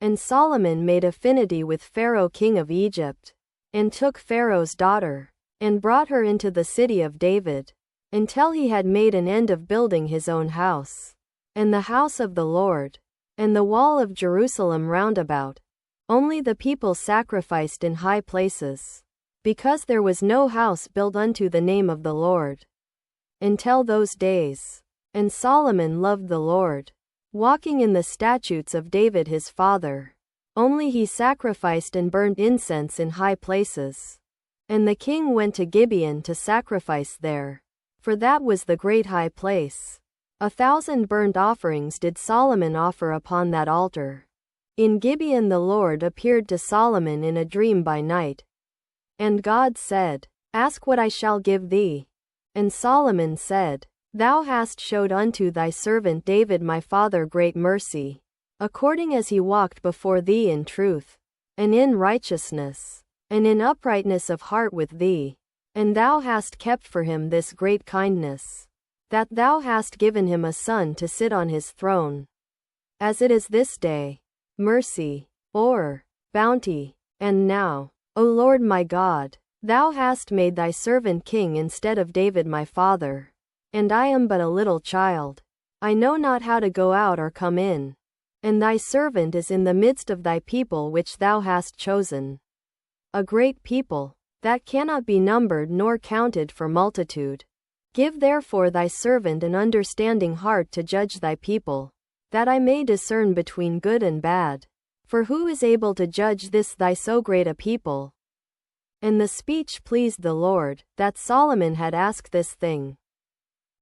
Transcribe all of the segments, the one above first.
And Solomon made affinity with Pharaoh king of Egypt, and took Pharaoh's daughter, and brought her into the city of David, until he had made an end of building his own house, and the house of the Lord, and the wall of Jerusalem round about. Only the people sacrificed in high places, because there was no house built unto the name of the Lord, until those days. And Solomon loved the Lord, walking in the statutes of David his father. Only he sacrificed and burnt incense in high places. And the king went to Gibeon to sacrifice there, for that was the great high place. 1,000 burnt offerings did Solomon offer upon that altar. In Gibeon the Lord appeared to Solomon in a dream by night. And God said, Ask what I shall give thee. And Solomon said, Thou hast showed unto thy servant David my father great mercy, according as he walked before thee in truth, and in righteousness, and in uprightness of heart with thee. And thou hast kept for him this great kindness, that thou hast given him a son to sit on his throne, as it is this day. Mercy, or bounty. And now, O Lord my God, thou hast made thy servant king instead of David my father. And I am but a little child. I know not how to go out or come in. And thy servant is in the midst of thy people which thou hast chosen, a great people, that cannot be numbered nor counted for multitude. Give therefore thy servant an understanding heart to judge thy people, that I may discern between good and bad. For who is able to judge this thy so great a people? And the speech pleased the Lord, that Solomon had asked this thing.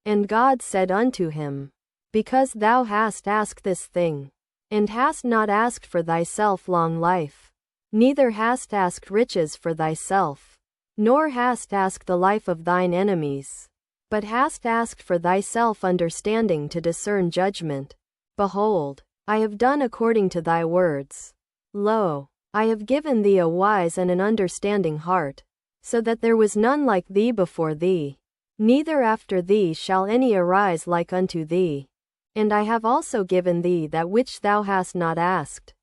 And God said unto him, Because thou hast asked this thing, and hast not asked for thyself long life, neither hast asked riches for thyself, nor hast asked the life of thine enemies, but hast asked for thyself understanding to discern judgment. Behold, I have done according to thy words. Lo, I have given thee a wise and an understanding heart, so that there was none like thee before thee, neither after thee shall any arise like unto thee. And I have also given thee that which thou hast not asked,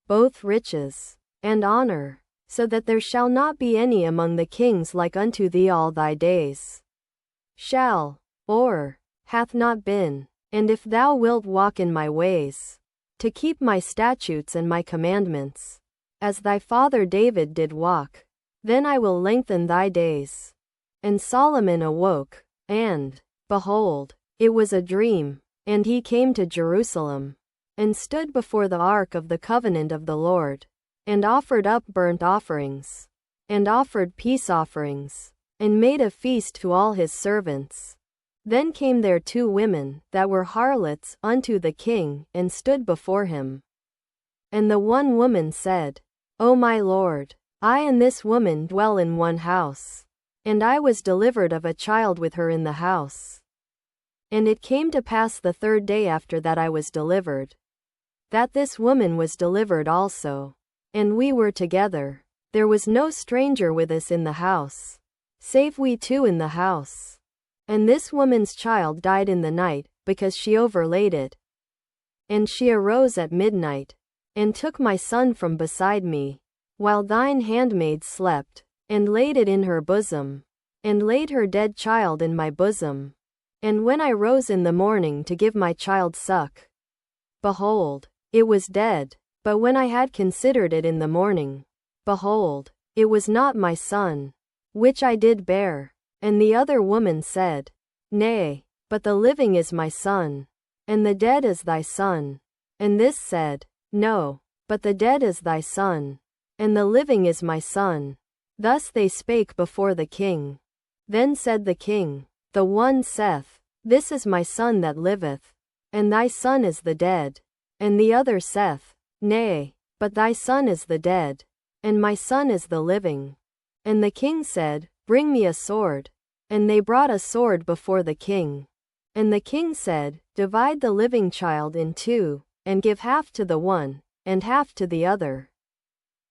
both riches and honor, so that there shall not be any among the kings like unto thee all thy days. Shall, or hath not been. And if thou wilt walk in my ways, to keep my statutes and my commandments, as thy father David did walk, then I will lengthen thy days. And Solomon awoke, and, behold, it was a dream, and he came to Jerusalem, and stood before the ark of the covenant of the Lord, and offered up burnt offerings, and offered peace offerings, and made a feast to all his servants. Then came there 2 women, that were harlots, unto the king, and stood before him. And the one woman said, O my lord, I and this woman dwell in one house, and I was delivered of a child with her in the house. And it came to pass the 3rd day after that I was delivered, that this woman was delivered also. And we were together. There was no stranger with us in the house, save we 2 in the house. And this woman's child died in the night, because she overlaid it. And she arose at midnight, and took my son from beside me, while thine handmaid slept, and laid it in her bosom, and laid her dead child in my bosom. And when I rose in the morning to give my child suck, behold, it was dead. But when I had considered it in the morning, behold, it was not my son, which I did bear. And the other woman said, Nay, but the living is my son, and the dead is thy son. And this said, No, but the dead is thy son, and the living is my son. Thus they spake before the king. Then said the king, The one saith, This is my son that liveth, and thy son is the dead. And the other saith, Nay, but thy son is the dead, and my son is the living. And the king said, Bring me a sword. And they brought a sword before the king. And the king said, Divide the living child in 2, and give half to the one, and half to the other.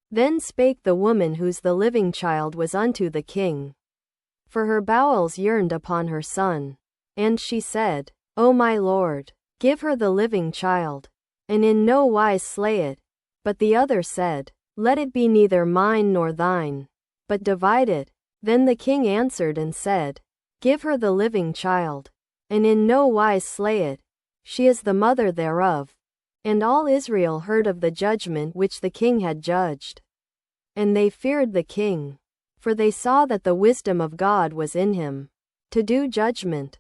Then spake the woman whose the living child was unto the king, for her bowels yearned upon her son. And she said, O my lord, give her the living child, and in no wise slay it. But the other said, Let it be neither mine nor thine, but divide it. Then the king answered and said, Give her the living child, and in no wise slay it. She is the mother thereof. And all Israel heard of the judgment which the king had judged. And they feared the king, for they saw that the wisdom of God was in him, to do judgment.